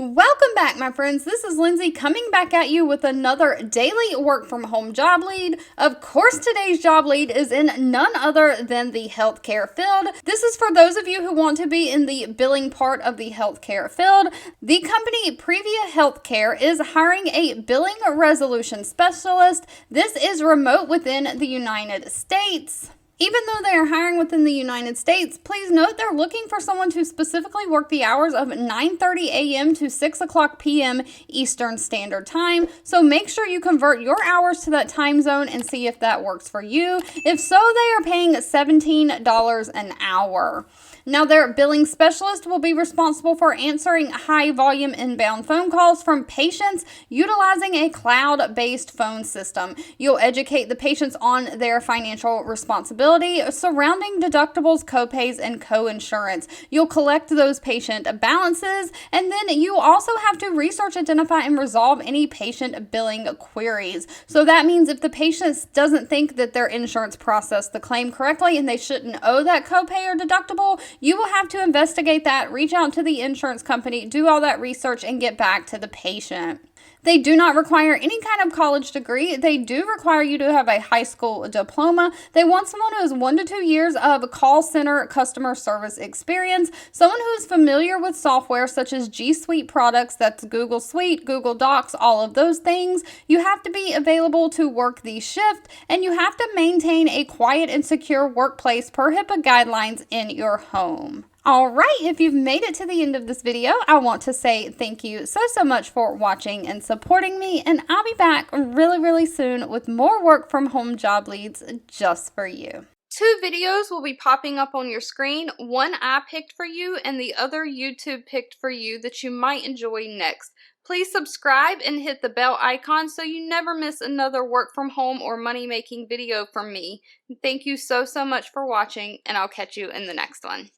Welcome back, my friends. This is Lindsay coming back at you with another daily work from home job lead. Of course, today's job lead is in none other than the healthcare field. This is for those of you who want to be in the billing part of the healthcare field. The company Privia Healthcare is hiring a billing resolution specialist. This is remote within the United States. Even though they are hiring within the United States, please note they're looking for someone to specifically work the hours of 9:30 a.m. to 6 o'clock p.m. Eastern Standard Time. So make sure you convert your hours to that time zone and see if that works for you. If so, they are paying $17 an hour. Now, their billing specialist will be responsible for answering high-volume inbound phone calls from patients utilizing a cloud-based phone system. You'll educate the patients on their financial responsibility surrounding deductibles, copays, and co-insurance. You'll collect those patient balances, and then you also have to research, identify, and resolve any patient billing queries. So that means if the patient doesn't think that their insurance processed the claim correctly and they shouldn't owe that copay or deductible, you will have to investigate that, reach out to the insurance company, do all that research, and get back to the patient. They do not require any kind of college degree. They do require you to have a high school diploma. They want someone who has 1 to 2 years of call center customer service experience, someone who is familiar with software such as G Suite products, that's Google Suite, Google Docs, all of those things. You have to be available to work the shift, and you have to maintain a quiet and secure workplace per HIPAA guidelines in your home. All right, if you've made it to the end of this video, I want to say thank you so much for watching and supporting me, and I'll be back really soon with more work from home job leads just for you. 2 videos will be popping up on your screen. One I picked for you and the other YouTube picked for you that you might enjoy next. Please subscribe and hit the bell icon so you never miss another work from home or money making video from me. Thank you so much for watching, and I'll catch you in the next one.